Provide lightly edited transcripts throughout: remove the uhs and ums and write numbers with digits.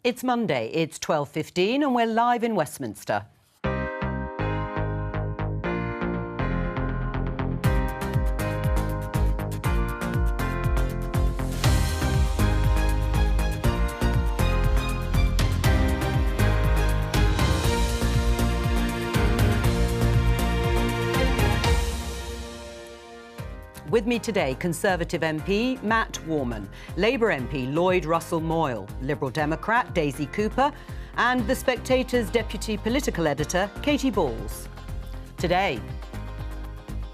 It's Monday, it's 12:15 and we're live in Westminster. With me today, Conservative MP Matt Warman, Labour MP Lloyd Russell-Moyle, Liberal Democrat Daisy Cooper, and The Spectator's Deputy Political Editor Katie Balls. Today,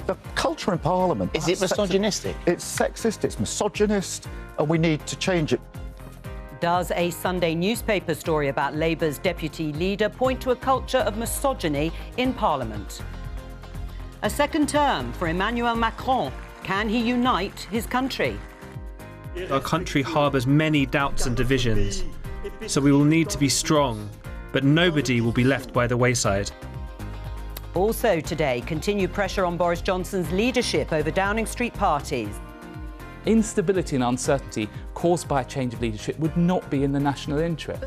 the culture in Parliament... Is it misogynistic? It's sexist, it's misogynist, and we need to change it. does a Sunday newspaper story about Labour's deputy leader point to a culture of misogyny in Parliament? A second term for Emmanuel Macron. Can he unite his country? Our country harbours many doubts and divisions, so we will need to be strong, but nobody will be left by the wayside. Also today, continued pressure on Boris Johnson's leadership over Downing Street parties. Instability and uncertainty caused by a change of leadership would not be in the national interest.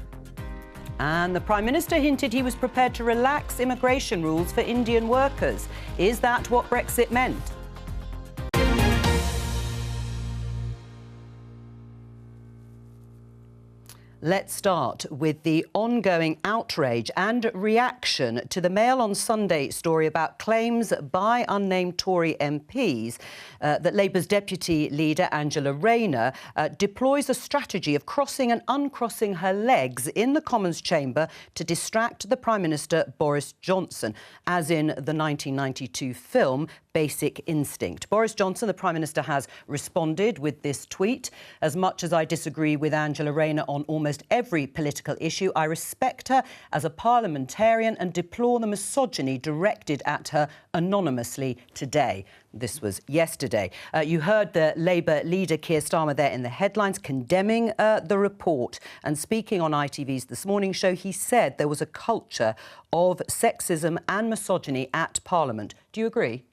And the Prime Minister hinted he was prepared to relax immigration rules for Indian workers. Is that what Brexit meant? Let's start with the ongoing outrage and reaction to the Mail on Sunday story about claims by unnamed Tory MPs that Labour's deputy leader, Angela RAYNER, deploys a strategy of crossing and uncrossing her legs in the Commons chamber to distract the Prime Minister, Boris Johnson, as in the 1992 film Basic Instinct. Boris Johnson, the Prime Minister, has responded with this tweet. As much as I disagree with Angela RAYNER on almost every political issue, I respect her as a parliamentarian and deplore the misogyny directed at her anonymously today. This was yesterday. You heard the Labour leader Keir Starmer there in the headlines condemning the report. And speaking on ITV's This Morning show, he said there was a culture of sexism and misogyny at Parliament. Do you agree?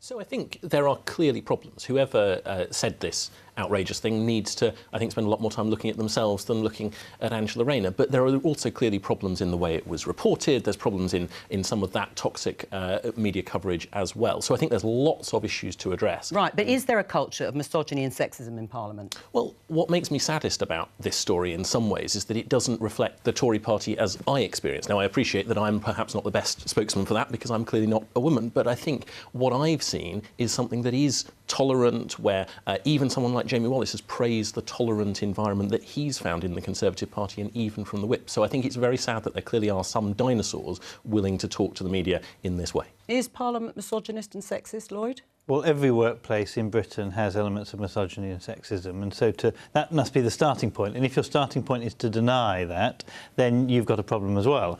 So I think there are clearly problems. Whoever said this outrageous thing needs to, I think, spend a lot more time looking at themselves than looking at Angela RAYNER. But there are also clearly problems in the way it was reported. There's problems in some of that toxic media coverage as well. So I think there's lots of issues to address. Right, but is there a culture of misogyny and sexism in Parliament? Well, what makes me saddest about this story in some ways is that it doesn't reflect the Tory party as I experience. Now, I appreciate that I'm perhaps not the best spokesman for that because I'm clearly not a woman, but I think what I've seen is something that is tolerant, where even someone like Jamie Wallace has praised the tolerant environment that he's found in the Conservative Party and even from the Whip. So I think it's very sad that there clearly are some dinosaurs willing to talk to the media in this way. Is Parliament misogynist and sexist, Lloyd? Well, every workplace in Britain has elements of misogyny and sexism, and so that must be the starting point. And if your starting point is to deny that, then you've got a problem as well.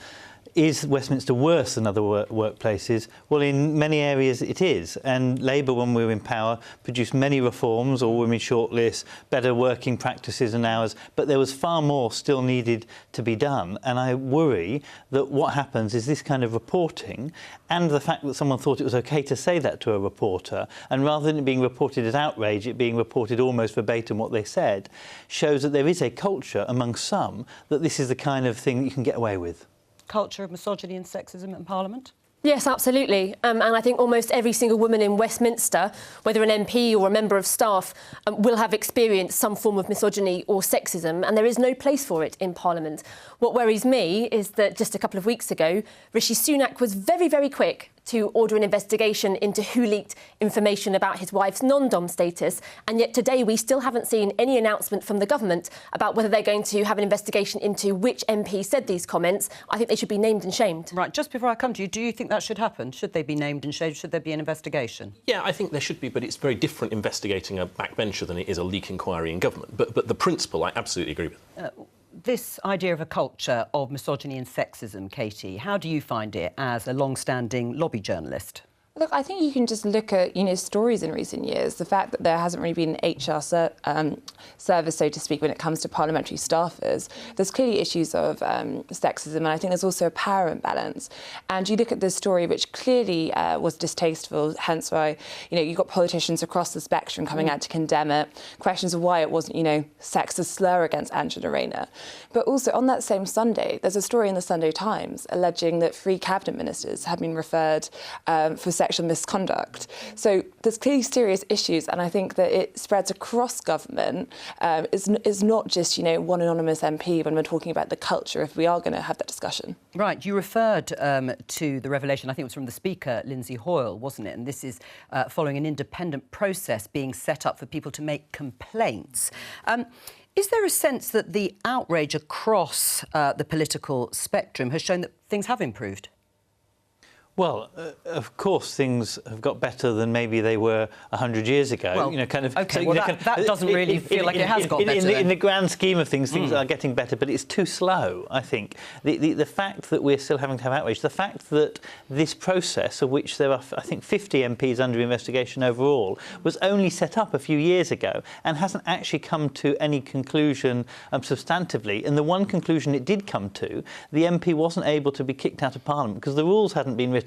Is Westminster worse than other workplaces? Well, in many areas it is. And Labour, when we were in power, produced many reforms, all women shortlists, better working practices and hours, but there was far more still needed to be done. And I worry that what happens is this kind of reporting and the fact that someone thought it was OK to say that to a reporter, and rather than it being reported as outrage, it being reported almost verbatim what they said, shows that there is a culture among some that this is the kind of thing that you can get away with. Culture of misogyny and sexism in Parliament? Yes, absolutely. And I think almost every single woman in Westminster, whether an MP or a member of staff, will have experienced some form of misogyny or sexism, and there is no place for it in Parliament. What worries me is that just a couple of weeks ago, Rishi Sunak was very, very quick to order an investigation into who leaked information about his wife's non-dom status, and yet today we still haven't seen any announcement from the government about whether they're going to have an investigation into which MP said these comments. I think they should be named and shamed. Right, just before I come to you, do you think that should happen? Should they be named and shamed? Should there be an investigation? Yeah, I think there should be, but it's very different investigating a backbencher than it is a leak inquiry in government. But the principle, I absolutely agree with. This idea of a culture of misogyny and sexism, Katie, how do you find it as a long-standing lobby journalist? Look, I think you can just look at, stories in recent years. The fact that there hasn't really been an HR service, so to speak, when it comes to parliamentary staffers. There's clearly issues of sexism, and I think there's also a power imbalance. And you look at this story, which clearly was distasteful, hence why, you've got politicians across the spectrum coming out to condemn it, questions of why it wasn't, sexist slur against Angela Rayner. But also, on that same Sunday, there's a story in the Sunday Times alleging that 3 cabinet ministers have been referred for sexual misconduct. So there's clearly serious issues, and I think that it spreads across government. It's not just, one anonymous MP when we're talking about the culture, if we are going to have that discussion. Right, you referred to the revelation, I think it was from the Speaker, Lindsay Hoyle, wasn't it? And this is following an independent process being set up for people to make complaints. Is there a sense that the outrage across the political spectrum has shown that things have improved? Well, of course, things have got better than maybe they were 100 years ago. Well, that doesn't really feel like it has got better. In the grand scheme of things, things are getting better, but it's too slow, I think. The fact that we're still having to have outrage, the fact that this process, of which there are, I think, 50 MPs under investigation overall, was only set up a few years ago and hasn't actually come to any conclusion substantively. And the one conclusion it did come to, the MP wasn't able to be kicked out of Parliament because the rules hadn't been written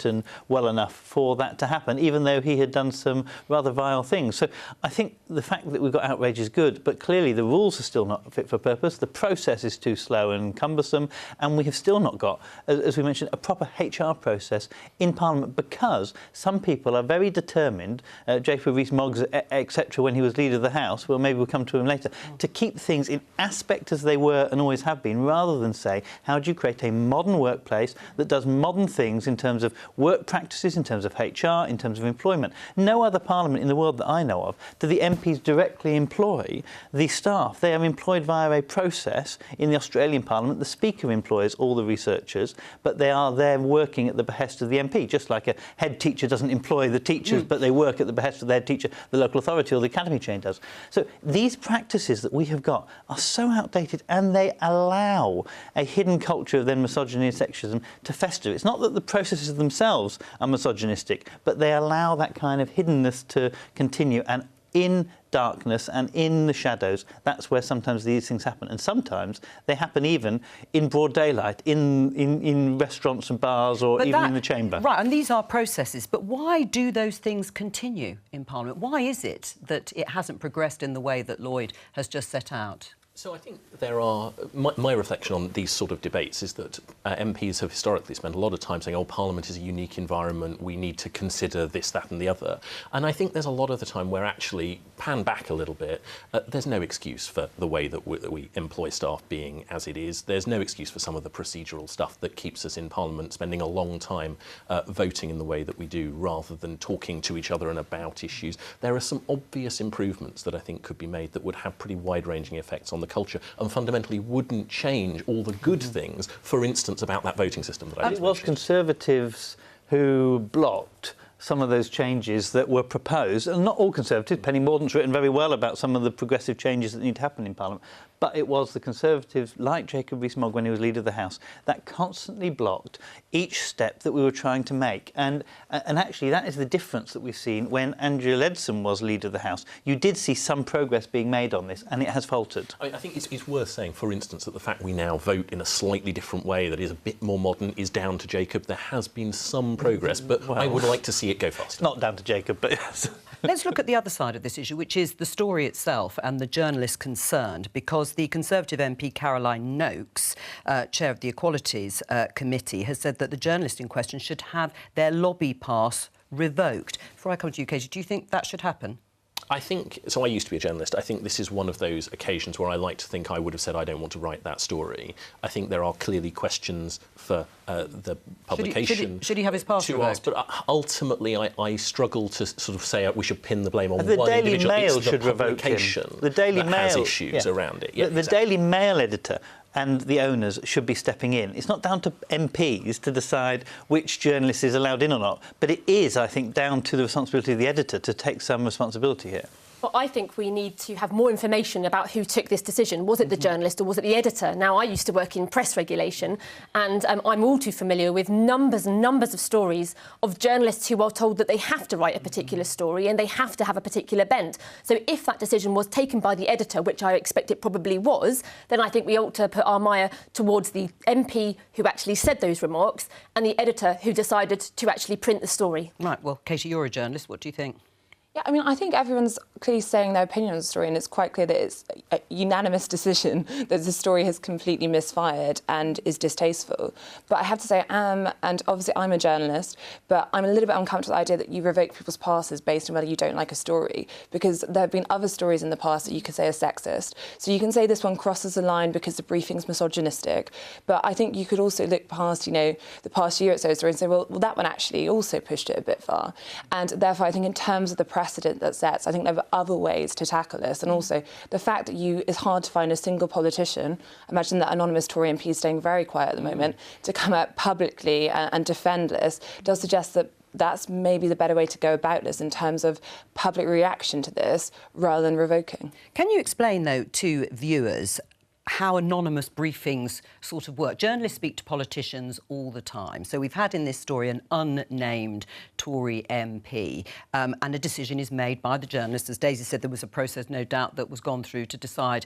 well enough for that to happen, even though he had done some rather vile things. So I think the fact that we've got outrage is good, but clearly the rules are still not fit for purpose, the process is too slow and cumbersome, and we have still not got, as we mentioned, a proper HR process in Parliament, because some people are very determined, Jacob Rees-Mogg, etc., when he was Leader of the House, well, maybe we'll come to him later, to keep things in aspect as they were and always have been, rather than say, how do you create a modern workplace that does modern things in terms of work practices, in terms of HR, in terms of employment. No other parliament in the world that I know of do the MPs directly employ the staff. They are employed via a process. In the Australian Parliament, the Speaker employs all the researchers, but they are there working at the behest of the MP, just like a head teacher doesn't employ the teachers, but they work at the behest of their teacher, the local authority or the academy chain does. So these practices that we have got are so outdated, and they allow a hidden culture of then misogyny and sexism to fester. It's not that the processes themselves are misogynistic, but they allow that kind of hiddenness to continue, and in darkness and in the shadows, that's where sometimes these things happen. And sometimes they happen even in broad daylight, in restaurants and bars, or even in the chamber. Right, and these are processes, but why do those things continue in Parliament? Why is it that it hasn't progressed in the way that Lloyd has just set out? So I think there are... My reflection on these sort of debates is that MPs have historically spent a lot of time saying, oh, Parliament is a unique environment, we need to consider this, that and the other. And I think there's a lot of the time where actually, pan back a little bit, there's no excuse for the way that we employ staff being as it is. There's no excuse for some of the procedural stuff that keeps us in Parliament spending a long time voting in the way that we do, rather than talking to each other and about issues. There are some obvious improvements that I think could be made that would have pretty wide-ranging effects on the culture and fundamentally wouldn't change all the good things, for instance, about that voting system that I just mentioned. It was Conservatives who blocked some of those changes that were proposed, and not all Conservatives. Penny Mordaunt's written very well about some of the progressive changes that need to happen in Parliament, but it was the Conservatives, like Jacob Rees-Mogg when he was Leader of the House, that constantly blocked each step that we were trying to make. And actually, that is the difference that we've seen when Andrea Leadsom was Leader of the House. You did see some progress being made on this, and it has faltered. I think it's worth saying, for instance, that the fact we now vote in a slightly different way that is a bit more modern is down to Jacob. There has been some progress, but I would like to see it go faster. Not down to Jacob, but yes. Let's look at the other side of this issue, which is the story itself and the journalists concerned, because the Conservative MP Caroline Noakes, chair of the Equalities Committee, has said that the journalist in question should have their lobby pass revoked. Before I come to you, Katie, do you think that should happen? I think, so I used to be a journalist, I think this is one of those occasions where I like to think I would have said I don't want to write that story. I think there are clearly questions for the publication should he have his pass revoked? But ultimately I struggle to sort of say we should pin the blame on the one Daily individual. Mail it's should the revoke him. The Daily Mail has issues yeah. around it. Yeah, the Daily Mail editor and the owners should be stepping in. It's not down to MPs to decide which journalist is allowed in or not, but it is, I think, down to the responsibility of the editor to take some responsibility here. Well, I think we need to have more information about who took this decision. Was it the journalist or was it the editor? Now, I used to work in press regulation, and I'm all too familiar with numbers and numbers of stories of journalists who are told that they have to write a particular story and they have to have a particular bent. So if that decision was taken by the editor, which I expect it probably was, then I think we ought to put our mire towards the MP who actually said those remarks and the editor who decided to actually print the story. Right, well, Katie, you're a journalist. What do you think? Yeah, I mean, I think everyone's clearly saying their opinion on the story, and it's quite clear that it's a unanimous decision that the story has completely misfired and is distasteful. But I have to say, and obviously I'm a journalist, but I'm a little bit uncomfortable with the idea that you revoke people's passes based on whether you don't like a story, because there have been other stories in the past that you could say are sexist. So you can say this one crosses the line because the briefing's misogynistic, but I think you could also look past, the past year or so story and say, well, that one actually also pushed it a bit far. And therefore, I think in terms of the precedent that sets, I think there are other ways to tackle this. And also the fact that it's hard to find a single politician, imagine that anonymous Tory MP is staying very quiet at the moment, to come out publicly and defend this, does suggest that that's maybe the better way to go about this in terms of public reaction to this rather than revoking. Can you explain, though, to viewers how anonymous briefings sort of work? Journalists speak to politicians all the time. So we've had in this story an unnamed Tory MP, and a decision is made by the journalist. As Daisy said, there was a process, no doubt, that was gone through to decide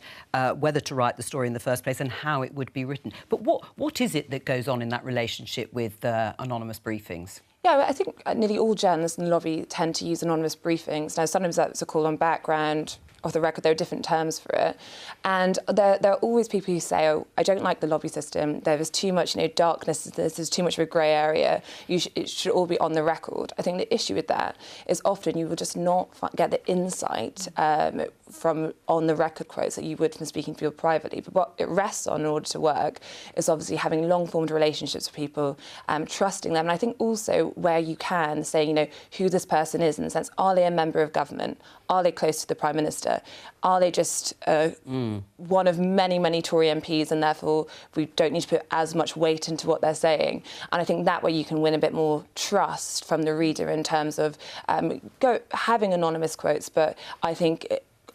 whether to write the story in the first place and how it would be written. But what is it that goes on in that relationship with anonymous briefings? Yeah, I think nearly all journalists in the lobby tend to use anonymous briefings. Now, sometimes that's a call on background. Off the record, there are different terms for it. And there are always people who say, oh, I don't like the lobby system. There is too much darkness. There's too much of a grey area. It should all be on the record. I think the issue with that is often you will just not get the insight from on-the-record quotes that you would from speaking to people privately. But what it rests on in order to work is obviously having long-formed relationships with people, trusting them. And I think also where you can say, who this person is, in the sense, are they a member of government? Are they close to the Prime Minister? Are they just one of many, many Tory MPs, and therefore we don't need to put as much weight into what they're saying? And I think that way you can win a bit more trust from the reader in terms of having anonymous quotes, but I think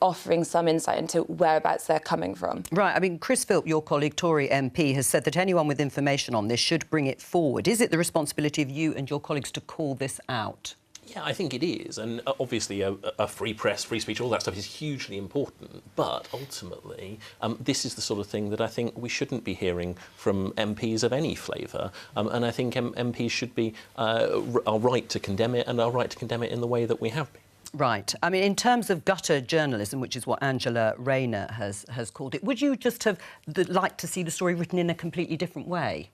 offering some insight into whereabouts they're coming from. Right. I mean, Chris Philp, your colleague, Tory MP, has said that anyone with information on this should bring it forward. Is it the responsibility of you and your colleagues to call this out? Yeah, I think it is. And obviously a free press, free speech, all that stuff is hugely important. But ultimately, this is the sort of thing that I think we shouldn't be hearing from MPs of any flavour. And I think MPs should be are right to condemn it, and are right to condemn it in the way that we have been. Right. I mean, in terms of gutter journalism, which is what Angela RAYNER has called it, would you just have liked to see the story written in a completely different way?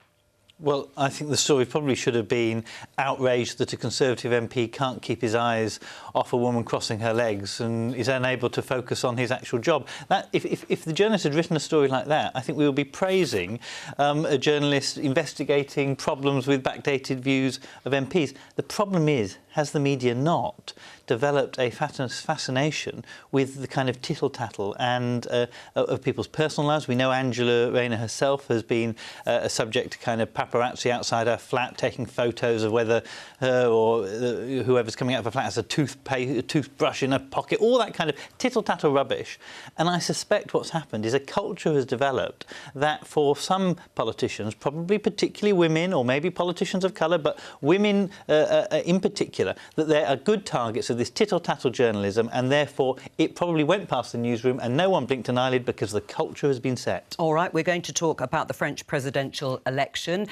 Well, I think the story probably should have been outraged that a Conservative MP can't keep his eyes off a woman crossing her legs and is unable to focus on his actual job. If the journalist had written a story like that, I think we would be praising a journalist investigating problems with backdated views of MPs. The problem is, has the media not developed a fascination with the kind of tittle-tattle and of people's personal lives? We know Angela RAYNER herself has been a subject to kind of paparazzi outside her flat, taking photos of whether her or whoever's coming out of her flat has a toothbrush in her pocket, all that kind of tittle-tattle rubbish. And I suspect what's happened is a culture has developed that for some politicians, probably particularly women or maybe politicians of colour, but women in particular, that they are good targets of this tittle-tattle journalism, and therefore it probably went past the newsroom and no one blinked an eyelid because the culture has been set. All right, we're going to talk about the French presidential election.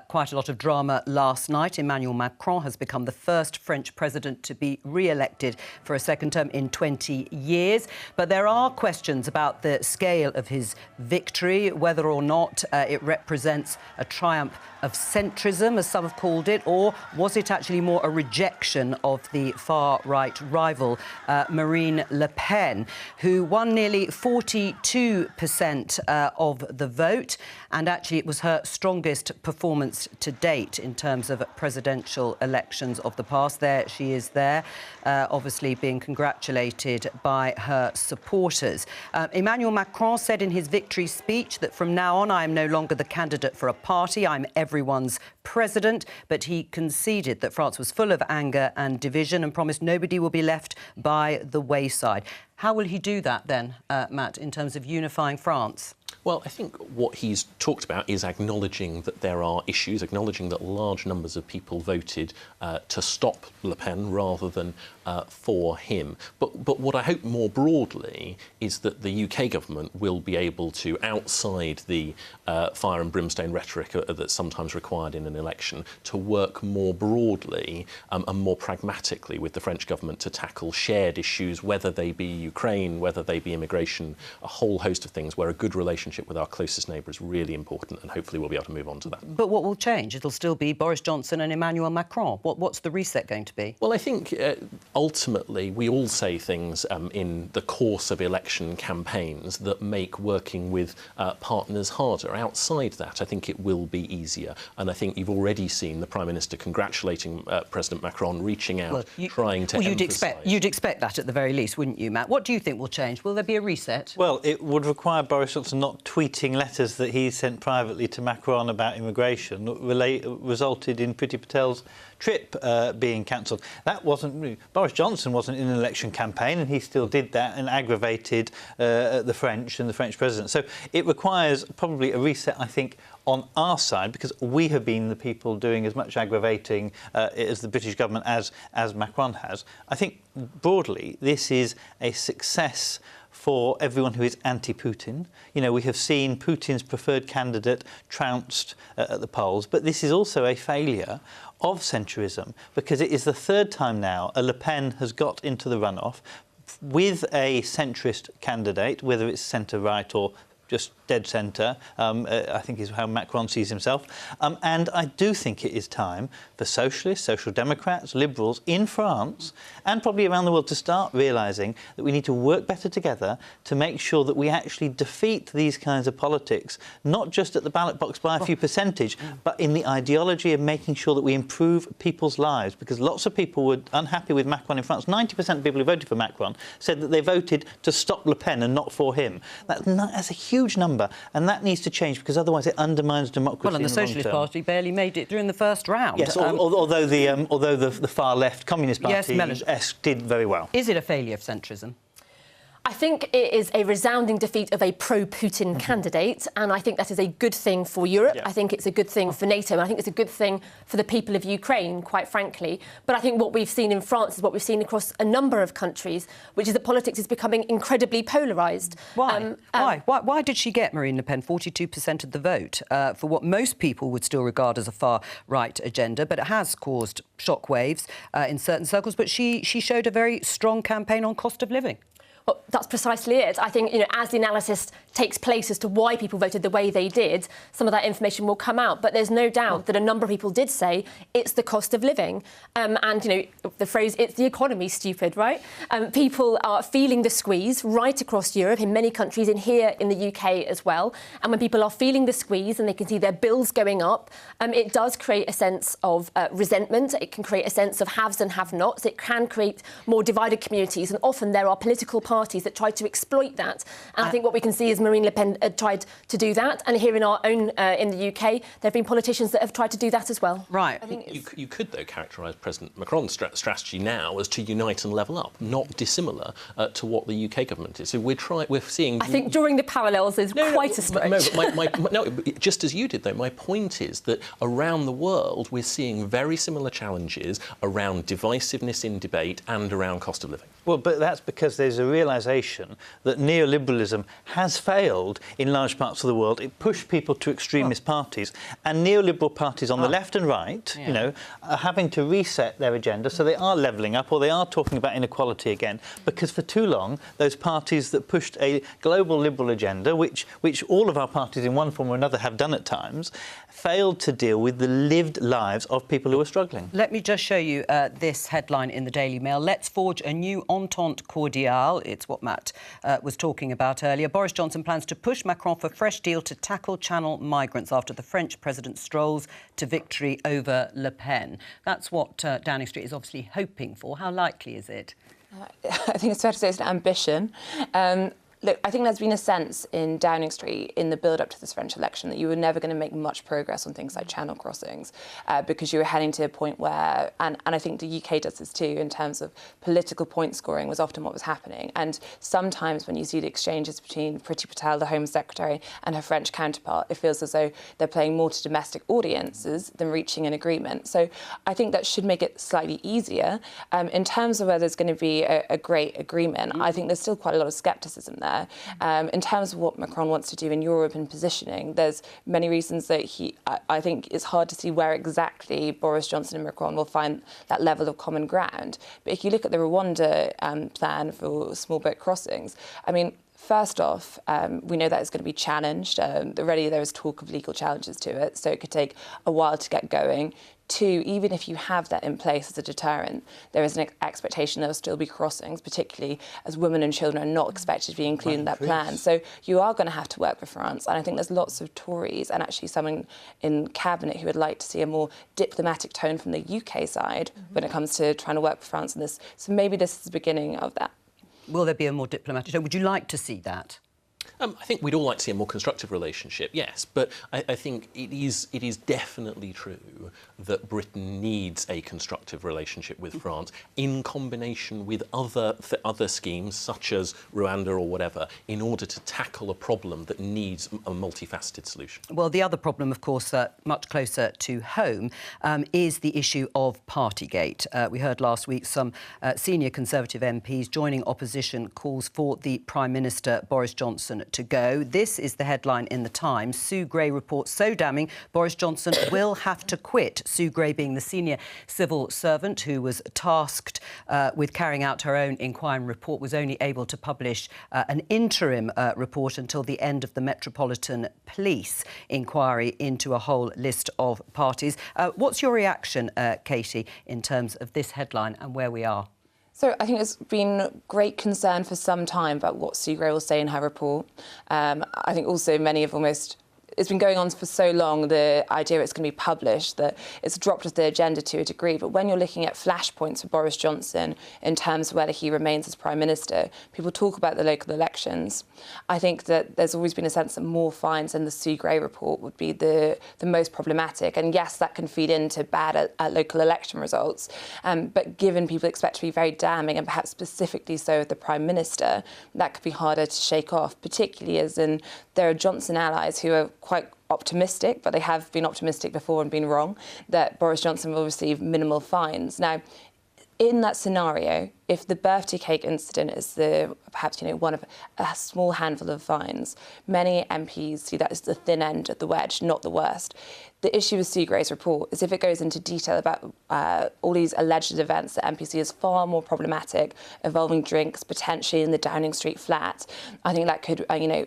Quite a lot of drama last night. Emmanuel Macron has become the first French president to be re-elected for a second term in 20 years. But there are questions about the scale of his victory, whether or not it represents a triumph of centrism, as some have called it, or was it actually more a rejection of the far-right rival, Marine Le Pen, who won nearly 42% of the vote, and actually it was her strongest performance to date in terms of presidential elections of the past. There she is there, obviously being congratulated by her supporters. Emmanuel Macron said in his victory speech that from now on I am no longer the candidate for a party, I'm everyone's president, but he conceded that France was full of anger and division and promised no nobody will be left by the wayside. How will he do that then, Matt, in terms of unifying France? Well, I think what he's talked about is acknowledging that there are issues, acknowledging that large numbers of people voted to stop Le Pen rather than for him. But what I hope more broadly is that the UK government will be able to, outside the fire and brimstone rhetoric that's sometimes required in an election, to work more broadly and more pragmatically with the French government to tackle shared issues, whether they be Ukraine, whether they be immigration, a whole host of things where a good relationship with our closest neighbour is really important, and hopefully we'll be able to move on to that. But what will change? It'll still be Boris Johnson and Emmanuel Macron. What's the reset going to be? Well, I think ultimately we all say things in the course of election campaigns that make working with partners harder. Outside that, I think it will be easier, and I think you've already seen the Prime Minister congratulating President Macron, reaching out, trying to emphasise. You'd expect that at the very least, wouldn't you, Matt? What do you think will change? Will there be a reset? Well, it would require Boris Johnson not tweeting letters that he sent privately to Macron about immigration resulted in Priti Patel's trip being cancelled. That wasn't... Boris Johnson wasn't in an election campaign, and he still did that and aggravated the French and the French president. So it requires probably a reset, I think, on our side, because we have been the people doing as much aggravating as the British government as Macron has. I think, broadly, this is a success for everyone who is anti-Putin. You know, we have seen Putin's preferred candidate trounced at the polls, but this is also a failure of centrism, because it is the third time now a Le Pen has got into the runoff with a centrist candidate, whether it's centre-right or just dead centre, I think is how Macron sees himself. And I do think it is time for socialists, social democrats, liberals in France and probably around the world to start realising that we need to work better together to make sure that we actually defeat these kinds of politics, not just at the ballot box by a few percentage, but in the ideology of making sure that we improve people's lives. Because lots of people were unhappy with Macron in France. 90% of people who voted for Macron said that they voted to stop Le Pen and not for him. That's a huge number. And that needs to change, because otherwise it undermines democracy. Well, and the Socialist Party barely made it through in the first round. Yes, although the far left Communist Party did very well. Is it a failure of centrism? I think it is a resounding defeat of a pro-Putin candidate, and I think that is a good thing for Europe. Yeah. I think it's a good thing for NATO, and I think it's a good thing for the people of Ukraine, quite frankly. But I think what we've seen in France is what we've seen across a number of countries, which is that politics is becoming incredibly polarised. Why? Why did she get, Marine Le Pen, 42% of the vote for what most people would still regard as a far-right agenda? But it has caused shockwaves in certain circles. But she showed a very strong campaign on cost of living. Well, that's precisely it. I think, as the analysis takes place as to why people voted the way they did, some of that information will come out. But there's no doubt that a number of people did say it's the cost of living. And, the phrase, it's the economy, stupid, right? People are feeling the squeeze right across Europe, in many countries, and here in the UK as well. And when people are feeling the squeeze and they can see their bills going up, it does create a sense of resentment. It can create a sense of haves and have-nots. It can create more divided communities. And often there are political parties that try to exploit that. And I think what we can see is Marine Le Pen tried to do that. And here in our own, in the UK, there have been politicians that have tried to do that as well. Right. I think you could, though, characterise President Macron's strategy now as to unite and level up, not dissimilar to what the UK government is. So we're seeing... I think drawing the parallels is quite a stretch. No, just as you did, though, my point is that around the world we're seeing very similar challenges around divisiveness in debate and around cost of living. Well, but that's because there's a realisation that neoliberalism has failed in large parts of the world. It pushed people to extremist parties, and neoliberal parties on the left and right, are having to reset their agenda, so they are levelling up, or they are talking about inequality again, because for too long those parties that pushed a global liberal agenda, which all of our parties in one form or another have done at times, failed to deal with the lived lives of people who are struggling. Let me just show you this headline in the Daily Mail. Let's forge a new entente cordiale. It's what Matt was talking about earlier. Boris Johnson plans to push Macron for fresh deal to tackle Channel migrants after the French president strolls to victory over Le Pen. That's what Downing Street is obviously hoping for. How likely is it? I think it's fair to say it's an ambition. look, I think there's been a sense in Downing Street in the build-up to this French election that you were never going to make much progress on things like channel crossings because you were heading to a point where, and I think the UK does this too, in terms of political point scoring was often what was happening. And sometimes when you see the exchanges between Priti Patel, the Home Secretary, and her French counterpart, it feels as though they're playing more to domestic audiences than reaching an agreement. So I think that should make it slightly easier. In terms of whether there's going to be a great agreement, I think there's still quite a lot of scepticism there. In terms of what Macron wants to do in Europe and positioning, there's many reasons that I think it's hard to see where exactly Boris Johnson and Macron will find that level of common ground. But if you look at the Rwanda plan for small boat crossings, I mean, first off, we know that it's going to be challenged. Already there is talk of legal challenges to it, so it could take a while to get going. Two, even if you have that in place as a deterrent, there is an expectation there will still be crossings, particularly as women and children are not expected to be included in that plan. So you are going to have to work with France. And I think there's lots of Tories and actually someone in Cabinet who would like to see a more diplomatic tone from the UK side when it comes to trying to work with France on this. So maybe this is the beginning of that. Will there be a more diplomatic tone? Would you like to see that? I think we'd all like to see a more constructive relationship, yes, but I think it is definitely true that Britain needs a constructive relationship with France in combination with other schemes, such as Rwanda or whatever, in order to tackle a problem that needs a multifaceted solution. Well, the other problem, of course, much closer to home, is the issue of Partygate. We heard last week some senior Conservative MPs joining opposition calls for the Prime Minister, Boris Johnson, to go. This is the headline in The Times. Sue Gray reports so damning, Boris Johnson will have to quit. Sue Gray being the senior civil servant who was tasked with carrying out her own inquiry report, was only able to publish an interim report until the end of the Metropolitan Police inquiry into a whole list of parties. What's your reaction, Katie, in terms of this headline and where we are? So I think there's been great concern for some time about what Sue Gray will say in her report. I think also many have almost... It's been going on for so long, the idea it's going to be published, that it's dropped off the agenda to a degree. But when you're looking at flashpoints for Boris Johnson in terms of whether he remains as Prime Minister, people talk about the local elections. I think that there's always been a sense that more fines than the Sue Gray report would be the most problematic. And yes, that can feed into bad at local election results. But given people expect to be very damning, and perhaps specifically so with the Prime Minister, that could be harder to shake off, particularly as in there are Johnson allies who are quite optimistic, but they have been optimistic before and been wrong, that Boris Johnson will receive minimal fines. Now, in that scenario, if the birthday cake incident is perhaps one of a small handful of fines, many MPs see that as the thin end of the wedge, not the worst. The issue with Sue Gray's report is if it goes into detail about all these alleged events that MPs see as far more problematic, involving drinks, potentially in the Downing Street flat, I think that could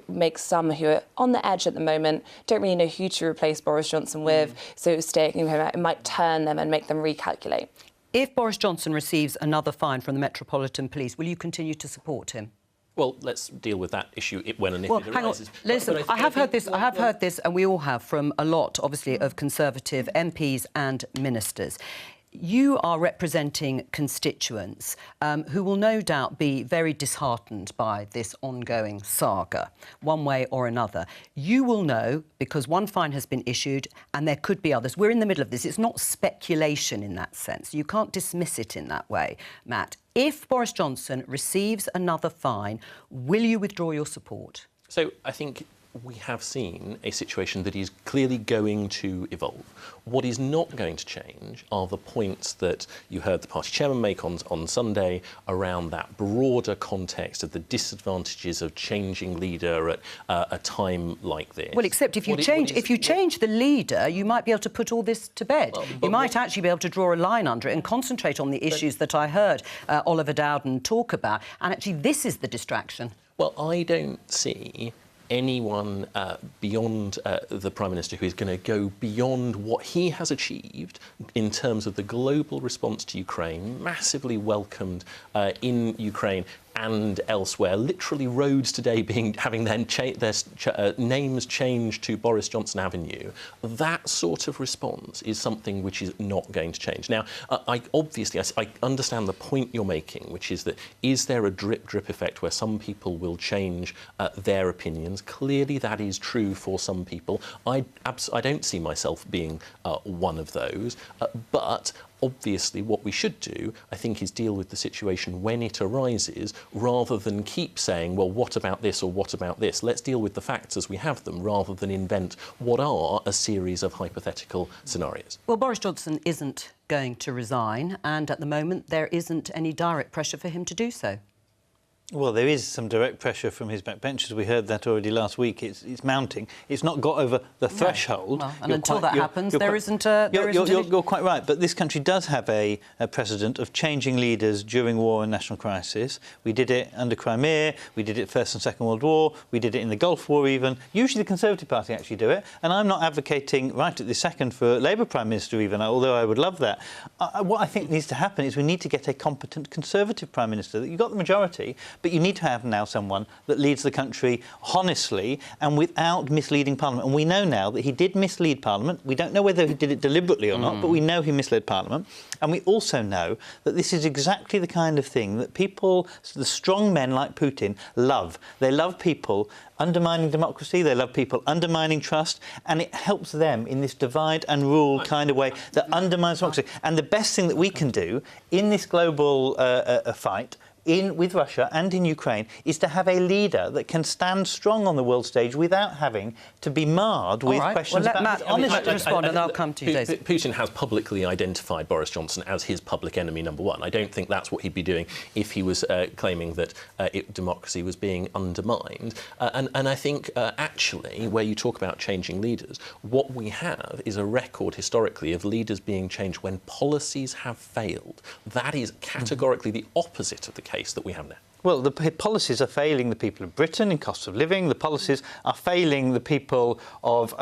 make some who are on the edge at the moment, don't really know who to replace Boris Johnson with, so staying home, it might turn them and make them recalculate. If Boris Johnson receives another fine from the Metropolitan Police, will you continue to support him? Well, let's deal with that issue when and if it arises. Listen, I have heard this, and we all have, from a lot, obviously, of Conservative MPs and ministers. You are representing constituents who will no doubt be very disheartened by this ongoing saga, one way or another. You will know, because one fine has been issued and there could be others. We're in the middle of this. It's not speculation in that sense. You can't dismiss it in that way, Matt. If Boris Johnson receives another fine, will you withdraw your support? So I think we have seen a situation that is clearly going to evolve. What is not going to change are the points that you heard the party chairman make on Sunday around that broader context of the disadvantages of changing leader at a time like this. Well, except if you change the leader, you might be able to put all this to bed. You might actually be able to draw a line under it and concentrate on the issues that I heard Oliver Dowden talk about. And actually, this is the distraction. Well, I don't see anyone beyond the Prime Minister who is going to go beyond what he has achieved in terms of the global response to Ukraine, massively welcomed in Ukraine, and elsewhere, literally roads today having their names changed to Boris Johnson Avenue, that sort of response is something which is not going to change. Now, I understand the point you're making, which is that is there a drip effect where some people will change their opinions? Clearly, that is true for some people. I don't see myself being one of those, but obviously, what we should do, I think, is deal with the situation when it arises, rather than keep saying, well, what about this or what about this? Let's deal with the facts as we have them, rather than invent what are a series of hypothetical scenarios. Well, Boris Johnson isn't going to resign, and at the moment there isn't any direct pressure for him to do so. Well, there is some direct pressure from his backbenchers. We heard that already last week. It's mounting. It's not got over the threshold. Well, and until that happens, there isn't any... You're quite right. But this country does have a precedent of changing leaders during war and national crisis. We did it under Crimea. We did it First and Second World War. We did it in the Gulf War even. Usually the Conservative Party actually do it. And I'm not advocating right at this second for a Labour Prime Minister even, although I would love that. What I think needs to happen is we need to get a competent Conservative Prime Minister. You've got the majority, but you need to have now someone that leads the country honestly and without misleading Parliament. And we know now that he did mislead Parliament. We don't know whether he did it deliberately or not, but we know he misled Parliament. And we also know that this is exactly the kind of thing that people, the strong men like Putin, love. They love people undermining democracy, they love people undermining trust, and it helps them in this divide and rule kind of way that undermines democracy. And the best thing that we can do in this global fight with Russia and in Ukraine is to have a leader that can stand strong on the world stage without having to be marred with questions about his honesty. Matt respond, and I'll come to you, Daisy. Putin has publicly identified Boris Johnson as his public enemy number one. I don't think that's what he'd be doing if he was claiming that democracy was being undermined. And I think, actually, where you talk about changing leaders, what we have is a record historically of leaders being changed when policies have failed. That is categorically the opposite of the case that we have now. Well, the policies are failing the people of Britain in cost of living. The policies are failing the people of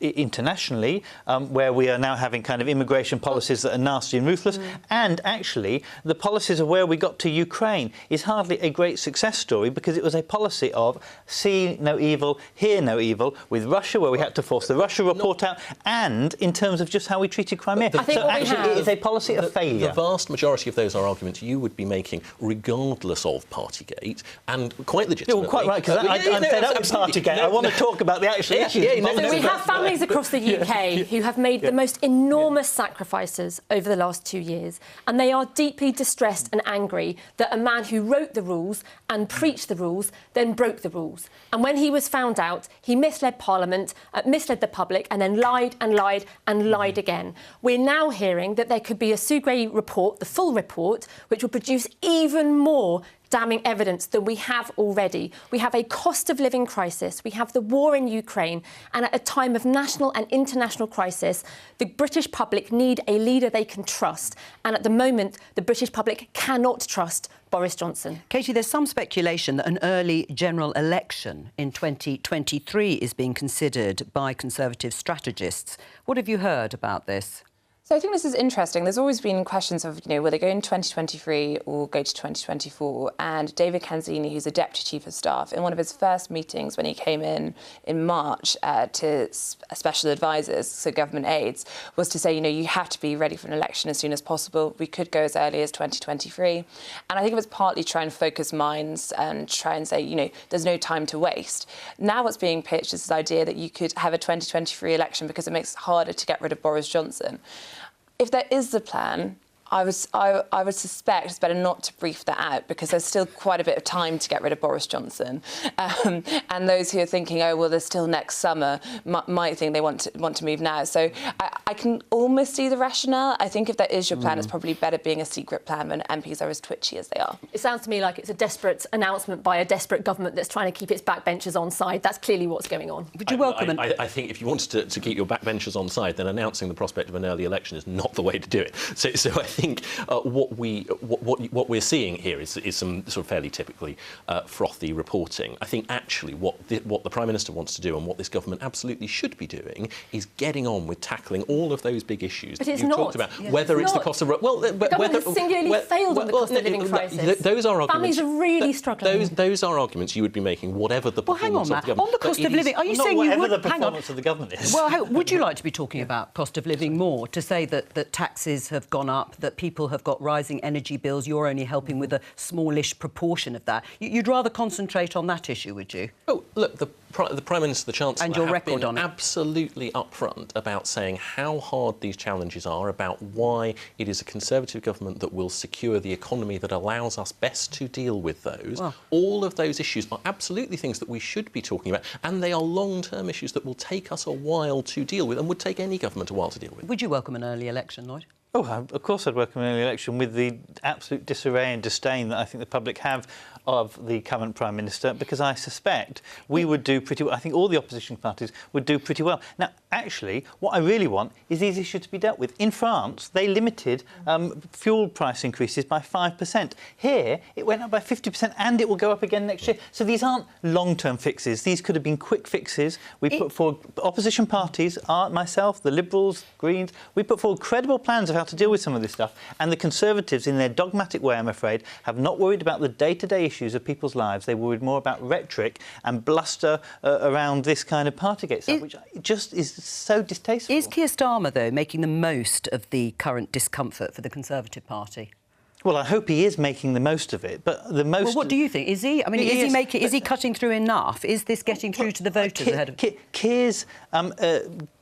internationally, where we are now having kind of immigration policies that are nasty and ruthless. And actually, the policies of where we got to Ukraine is hardly a great success story because it was a policy of see no evil, hear no evil, with Russia, where we had to force the Russia report out, and in terms of just how we treated Crimea. So actually, it is a policy of failure. The vast majority of those are arguments you would be making regardless of Partygate, and quite legitimately. You're quite right, because I'm fed up with Partygate. I want to talk about the actual issues. So we have families across the UK who have made the most enormous sacrifices over the last 2 years, and they are deeply distressed and angry that a man who wrote the rules and preached the rules then broke the rules. And when he was found out, he misled Parliament, misled the public, and then lied and lied and lied again. We're now hearing that there could be a Sue Gray report, the full report, which will produce even more damning evidence than we have already. We have a cost of living crisis, we have the war in Ukraine, and at a time of national and international crisis, the British public need a leader they can trust. And at the moment, the British public cannot trust Boris Johnson. Katie, there's some speculation that an early general election in 2023 is being considered by Conservative strategists. What have you heard about this? So I think this is interesting. There's always been questions of, will they go in 2023 or go to 2024? And David Canzini, who's a Deputy Chief of Staff, in one of his first meetings when he came in March to special advisors, so government aides, was to say, you have to be ready for an election as soon as possible. We could go as early as 2023. And I think it was partly trying to focus minds and try and say, there's no time to waste. Now what's being pitched is this idea that you could have a 2023 election because it makes it harder to get rid of Boris Johnson. If there is the plan, I would suspect it's better not to brief that out because there's still quite a bit of time to get rid of Boris Johnson. And those who are thinking, there's still next summer, might think they want to move now. So I can almost see the rationale. I think if that is your plan, it's probably better being a secret plan when MPs are as twitchy as they are. It sounds to me like it's a desperate announcement by a desperate government that's trying to keep its backbenchers on side. That's clearly what's going on. Would you welcome I think if you wanted to keep your backbenchers on side, then announcing the prospect of an early election is not the way to do it. So I think think what we're seeing here is some sort of fairly typically frothy reporting. I think actually what the Prime Minister wants to do and what this government absolutely should be doing is getting on with tackling all of those big issues that you talked about. Yes. Whether it's the cost of the government has singularly failed on the cost of living crisis. Those are arguments. Families are really struggling. Those are arguments you would be making, whatever the performance hang on, of the government. On the cost of living, are you saying you would? Whatever the performance of the government is. Well, would you like to be talking about cost of living more, to say that taxes have gone up, that people have got rising energy bills, you're only helping with a smallish proportion of that? You'd rather concentrate on that issue, would you? Oh, look, the Prime Minister, the Chancellor and your have record been on it. absolutely upfront about saying how hard these challenges are, about why it is a Conservative government that will secure the economy that allows us best to deal with those. Well, all of those issues are absolutely things that we should be talking about, and they are long-term issues that will take us a while to deal with and would take any government a while to deal with. Would you welcome an early election, Lloyd? Oh, of course I'd welcome an early election with the absolute disarray and disdain that I think the public have of the current Prime Minister, because I suspect we would do pretty well. I think all the opposition parties would do pretty well. Now, actually, what I really want is these issues to be dealt with. In France, they limited fuel price increases by 5%. Here, it went up by 50% and it will go up again next year. So these aren't long-term fixes. These could have been quick fixes. We put forward, opposition parties, myself, the Liberals, Greens, we put forward credible plans of how to deal with some of this stuff. And the Conservatives, in their dogmatic way, I'm afraid, have not worried about the day-to-day issues of people's lives. They worried more about rhetoric and bluster around this kind of Partygate stuff, which just is so distasteful. Is Keir Starmer, though, making the most of the current discomfort for the Conservative Party? Well, I hope he is making the most of it, but the most... Well, what do you think? Is he? I mean, is he cutting through enough? Is this getting through to the voters ahead of... Keir's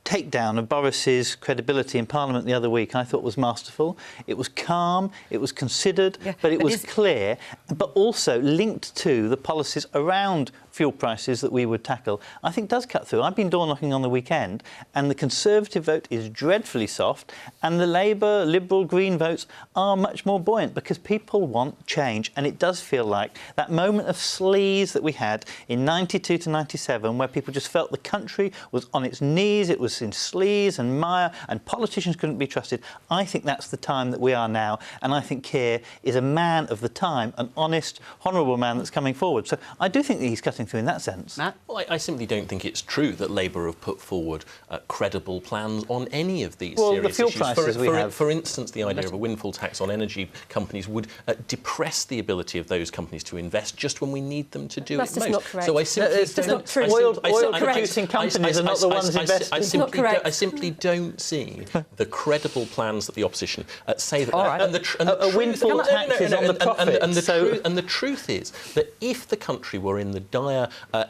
takedown of Boris's credibility in Parliament the other week, I thought was masterful. It was calm, it was considered, but it was clear, but also linked to the policies around fuel prices that we would tackle, I think does cut through. I've been door knocking on the weekend, and the Conservative vote is dreadfully soft, and the Labour, Liberal, Green votes are much more buoyant because people want change, and it does feel like that moment of sleaze that we had in 92 to 97, where people just felt the country was on its knees, it was in sleaze and mire, and politicians couldn't be trusted. I think that's the time that we are now, and I think Keir is a man of the time, an honest, honourable man that's coming forward. So I do think that he's cutting through in that sense. Matt? Well, I simply don't think it's true that Labour have put forward credible plans on any of these serious the fuel issues. prices For instance, the idea of a windfall tax on energy companies would depress the ability of those companies to invest just when we need them to do That's it most. Not correct. So I simply not true. Oil-producing companies are not the ones investing. I simply don't see the credible plans that the opposition say that. All right. A windfall tax is on the profit. And the truth is that if the country were in the dire,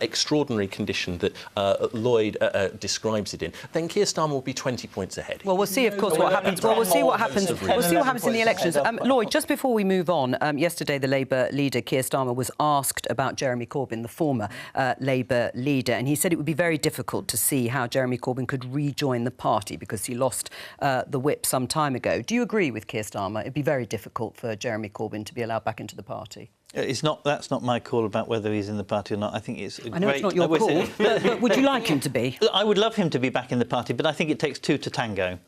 extraordinary condition that Lloyd describes it in, then Keir Starmer will be 20 points ahead. Well, we'll see, of course, what happens. Well, we'll see what happens. We'll see what happens in the elections. Lloyd, just before we move on, yesterday the Labour leader Keir Starmer was asked about Jeremy Corbyn, the former Labour leader, and he said it would be very difficult to see how Jeremy Corbyn could rejoin the party because he lost the whip some time ago. Do you agree with Keir Starmer? It'd be very difficult for Jeremy Corbyn to be allowed back into the party. That's not my call about whether he's in the party or not. I think it's I know it's not your call, but would you like him to be? I would love him to be back in the party, but I think it takes two to tango.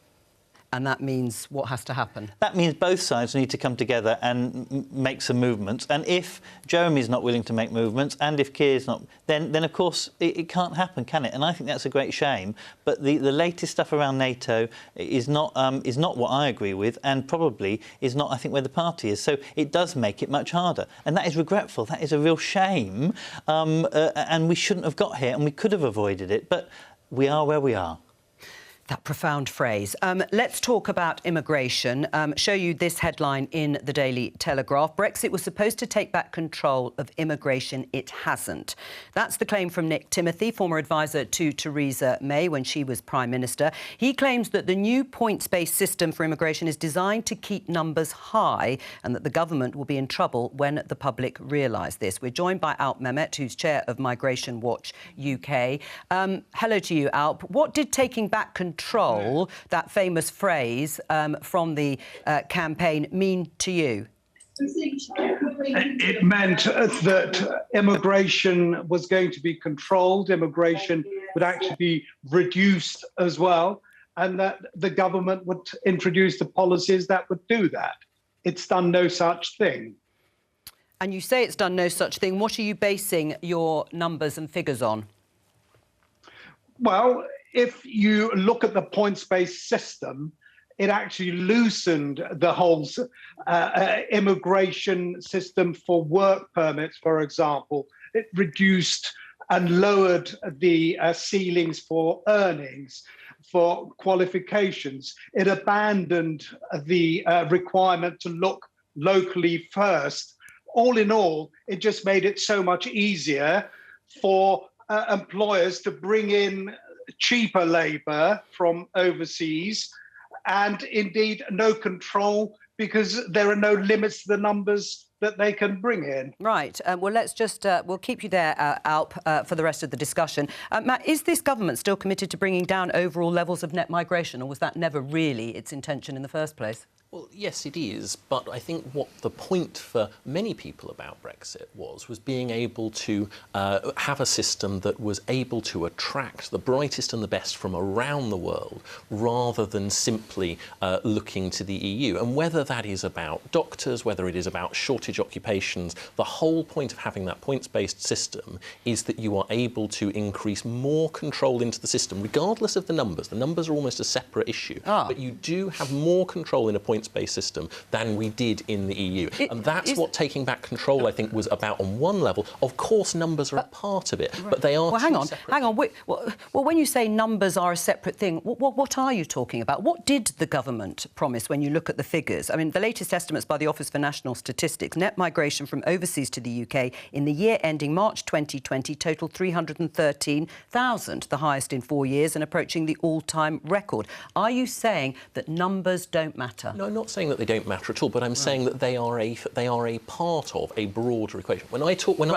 And that means what has to happen? That means both sides need to come together and make some movements. And if Jeremy's not willing to make movements, and if Keir's not, then of course it can't happen, can it? And I think that's a great shame. But the latest stuff around NATO is not what I agree with, and probably is not, I think, where the party is. So it does make it much harder, and that is regretful. That is a real shame, and we shouldn't have got here, and we could have avoided it. But we are where we are. That profound phrase. Let's talk about immigration. Show you this headline in the Daily Telegraph. Brexit was supposed to take back control of immigration. It hasn't. That's the claim from Nick Timothy, former advisor to Theresa May when she was Prime Minister. He claims that the new points-based system for immigration is designed to keep numbers high and that the government will be in trouble when the public realise this. We're joined by Alp Mehmet, who's chair of Migration Watch UK. Hello to you, Alp. What did taking back control, that famous phrase from the campaign, mean to you? It meant that immigration was going to be controlled. Immigration would actually be reduced as well. and that the government would introduce the policies that would do that. It's done no such thing. And you say it's done no such thing. What are you basing your numbers and figures on? Well, if you look at the points-based system, it actually loosened the whole immigration system for work permits, for example. It reduced and lowered the ceilings for earnings, for qualifications. It abandoned the requirement to look locally first. All in all, it just made it so much easier for employers to bring in cheaper labour from overseas, and indeed no control, because there are no limits to the numbers that they can bring in. Right. Well, let's just... we'll keep you there, Alp, for the rest of the discussion. Matt, is this government still committed to bringing down overall levels of net migration, or was that never really its intention in the first place? Well, yes, it is, but I think what the point for many people about Brexit was being able to have a system that was able to attract the brightest and the best from around the world, rather than simply looking to the EU. And whether that is about doctors, whether it is about shortage occupations, the whole point of having that points-based system is that you are able to increase more control into the system, regardless of the numbers. The numbers are almost a separate issue, but you do have more control in a points-based system than we did in the EU. And that's what taking back control, I think, was about on one level. Of course, numbers are a part of it, but they are hang on. Well, when you say numbers are a separate thing, what are you talking about? What did the government promise when you look at the figures? I mean, the latest estimates by the Office for National Statistics, net migration from overseas to the UK in the year ending March 2020 totaled 313,000, the highest in 4 years and approaching the all-time record. Are you saying that numbers don't matter? No, I'm not saying that they don't matter at all, but I'm saying that they are a part of a broader equation.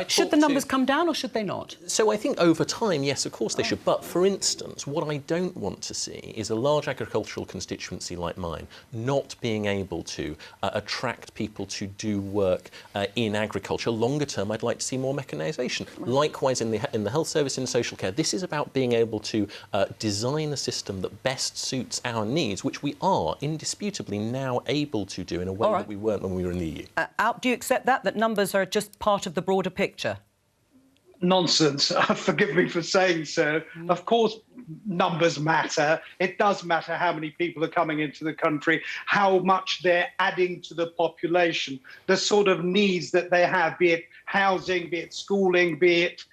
Should the numbers come down or should they not? So I think over time, yes, of course they should. But for instance, what I don't want to see is a large agricultural constituency like mine not being able to attract people to do work in agriculture. Longer term, I'd like to see more mechanisation. Likewise, in the health service and social care, this is about being able to design a system that best suits our needs, which we are indisputably now able to do in a way that we weren't when we were in the EU. Alp, do you accept that numbers are just part of the broader picture? Nonsense. Forgive me for saying so. Of course, numbers matter. It does matter how many people are coming into the country, how much they're adding to the population, the sort of needs that they have, be it housing, be it schooling, be it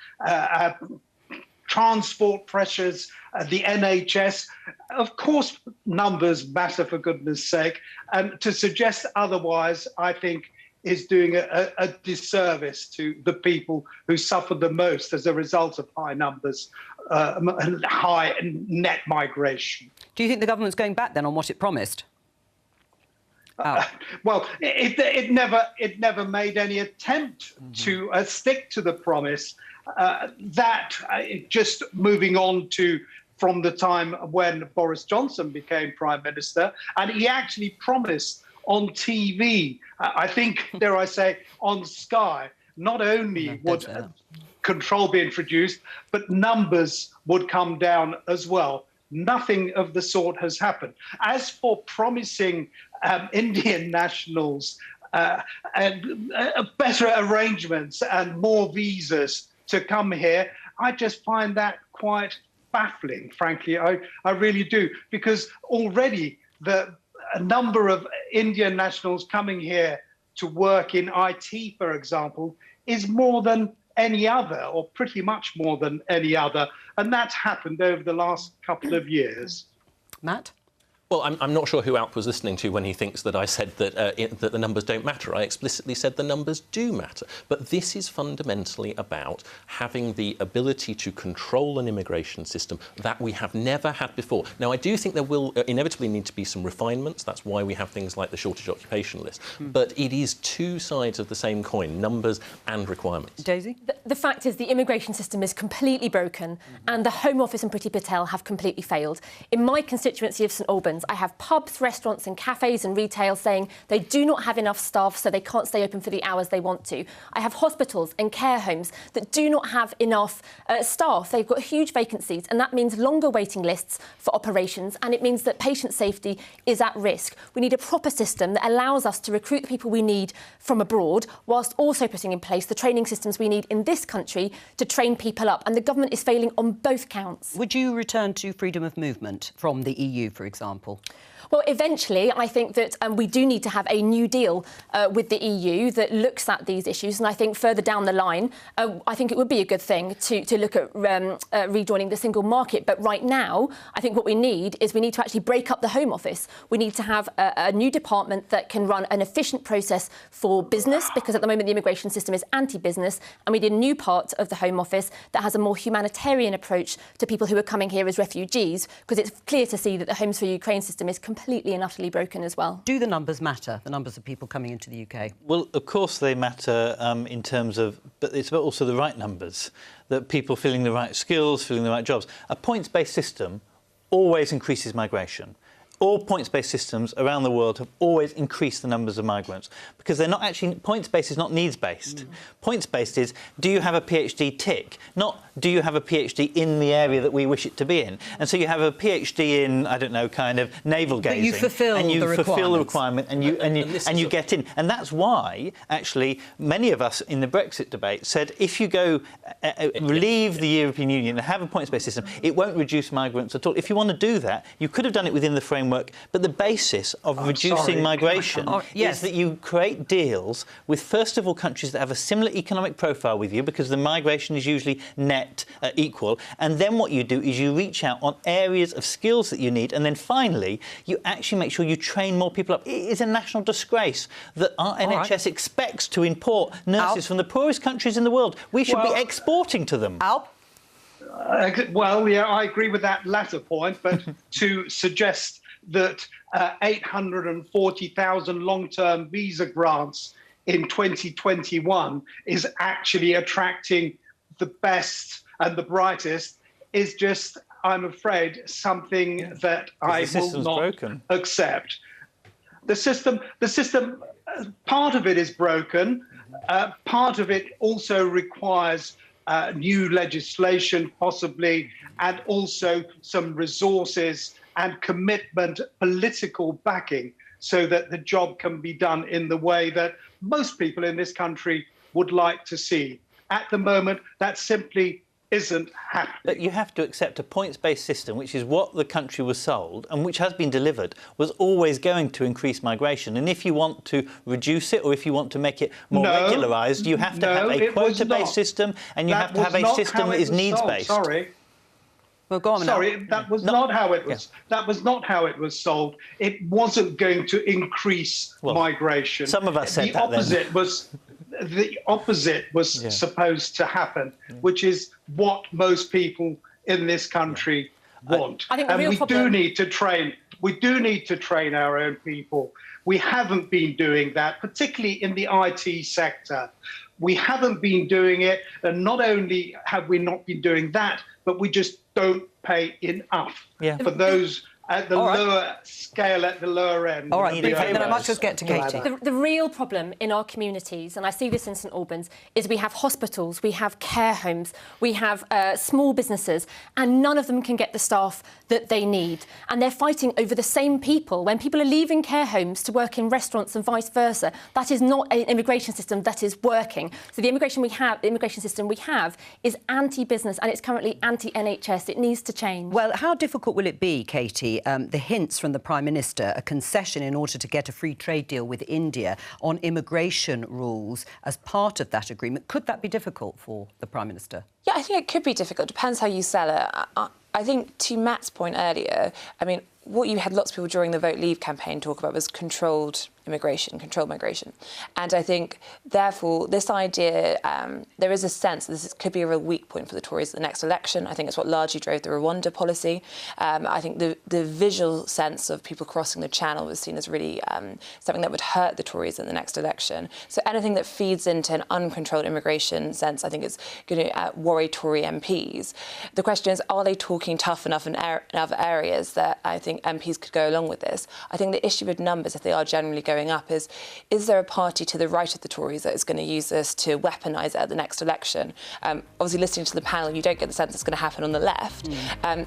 transport pressures, the NHS. Of course, numbers matter, for goodness sake. And to suggest otherwise, I think, is doing a disservice to the people who suffered the most as a result of high numbers and high net migration. Do you think the government's going back then on what it promised? Well, it never made any attempt to stick to the promise. Just moving on to from the time when Boris Johnson became Prime Minister, and he actually promised on TV, I think, dare I say, on Sky, not only would control be introduced, but numbers would come down as well. Nothing of the sort has happened. As for promising Indian nationals and better arrangements and more visas to come here, I just find that quite baffling, frankly. I really do, because already a number of Indian nationals coming here to work in IT, for example, is more than any other, or pretty much more than any other. And that's happened over the last couple of years. Matt? Well, I'm not sure who Alp was listening to when he thinks that I said that, that the numbers don't matter. I explicitly said the numbers do matter. But this is fundamentally about having the ability to control an immigration system that we have never had before. Now, I do think there will inevitably need to be some refinements. That's why we have things like the shortage occupation list. But it is two sides of the same coin, numbers and requirements. Daisy? The fact is the immigration system is completely broken and the Home Office and Priti Patel have completely failed. In my constituency of St Albans, hotels. I have pubs, restaurants and cafes and retail saying they do not have enough staff, so they can't stay open for the hours they want to. I have hospitals and care homes that do not have enough staff. They've got huge vacancies, and that means longer waiting lists for operations, and it means that patient safety is at risk. We need a proper system that allows us to recruit the people we need from abroad, whilst also putting in place the training systems we need in this country to train people up. And the government is failing on both counts. Would you return to freedom of movement from the EU, for example? Well, eventually, I think that we do need to have a new deal with the EU that looks at these issues. And I think further down the line, I think it would be a good thing to look at rejoining the single market. But right now, I think what we need to actually break up the Home Office. We need to have a new department that can run an efficient process for business, because at the moment the immigration system is anti-business. And we need a new part of the Home Office that has a more humanitarian approach to people who are coming here as refugees, because it's clear to see that the Homes for Ukraine system is completely and utterly broken as well. Do the numbers matter, the numbers of people coming into the UK? Well, of course they matter in terms of, but it's about also the right numbers, that people filling the right skills, filling the right jobs. A points-based system always increases migration. All points-based systems around the world have always increased the numbers of migrants, because they're not actually, points-based is not needs-based. Points-based is, do you have a PhD tick? Not, do you have a PhD in the area that we wish it to be in? And so you have a PhD in, I don't know, kind of navel gazing. But you fulfil and you the fulfil the requirement, and you get in. And that's why, actually, many of us in the Brexit debate said, if you go leave the European Union and have a points-based system, it won't reduce migrants at all. If you want to do that, you could have done it within the framework. But the basis of reducing migration is that you create deals with, first of all, countries that have a similar economic profile with you, because the migration is usually net equal. And then what you do is you reach out on areas of skills that you need. And then finally, you actually make sure you train more people up. It is a national disgrace that our NHS expects to import nurses from the poorest countries in the world. We should be exporting to them. Well, yeah, I agree with that latter point, but to suggest that 840,000 long-term visa grants in 2021 is actually attracting the best and the brightest is just, I'm afraid, something that I will not accept. The system, part of it is broken. Part of it also requires new legislation, possibly, and also some resources and commitment, political backing, so that the job can be done in the way that most people in this country would like to see. At the moment, that simply isn't happening. But you have to accept a points-based system, which is what the country was sold and which has been delivered, was always going to increase migration. And if you want to reduce it, or if you want to make it more regularised, you have to have a quota-based system, and you have to have a system that is needs-based. Sorry. Well, go on. Sorry, that was not how it was. That was not how it was sold. It wasn't going to increase migration. Some of us said that then. The opposite was supposed to happen, which is what most people in this country want. And we do need to train. We do need to train our own people. We haven't been doing that, particularly in the IT sector. We haven't been doing it, and not only have we not been doing that, but we just don't pay enough for those at the lower scale, at the lower end. All right, then I might just get to Katie. The real problem in our communities, and I see this in St Albans, is we have hospitals, we have care homes, we have small businesses, and none of them can get the staff that they need. And they're fighting over the same people. When people are leaving care homes to work in restaurants and vice versa, that is not an immigration system that is working. So the immigration system we have is anti-business, and it's currently anti-NHS. It needs to change. Well, how difficult will it be, Katie, the hints from the Prime Minister, a concession in order to get a free trade deal with India on immigration rules as part of that agreement? Could that be difficult for the Prime Minister? Yeah, I think it could be difficult. Depends how you sell it. I think, to Matt's point earlier, I mean, what you had lots of people during the Vote Leave campaign talk about was controlled migration. And I think, therefore, this idea, there is a sense that this could be a real weak point for the Tories at the next election. I think it's what largely drove the Rwanda policy. I think the visual sense of people crossing the Channel was seen as really something that would hurt the Tories in the next election. So anything that feeds into an uncontrolled immigration sense, I think is going to worry Tory MPs. The question is, are they talking tough enough in other areas that I think think MPs could go along with this. I think the issue with numbers, if they are generally going up, is there a party to the right of the Tories that is going to use this to weaponise it at the next election? Obviously, listening to the panel, you don't get the sense it's going to happen on the left.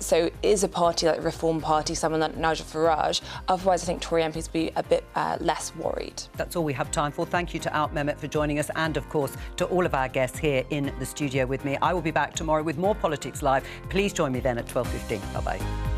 So is a party like the Reform Party, someone like Nigel Farage? Otherwise, I think Tory MPs would be a bit less worried. That's all we have time for. Thank you to Out Mehmet for joining us, and of course to all of our guests here in the studio with me. I will be back tomorrow with more Politics Live. Please join me then at 12:15. Bye-bye.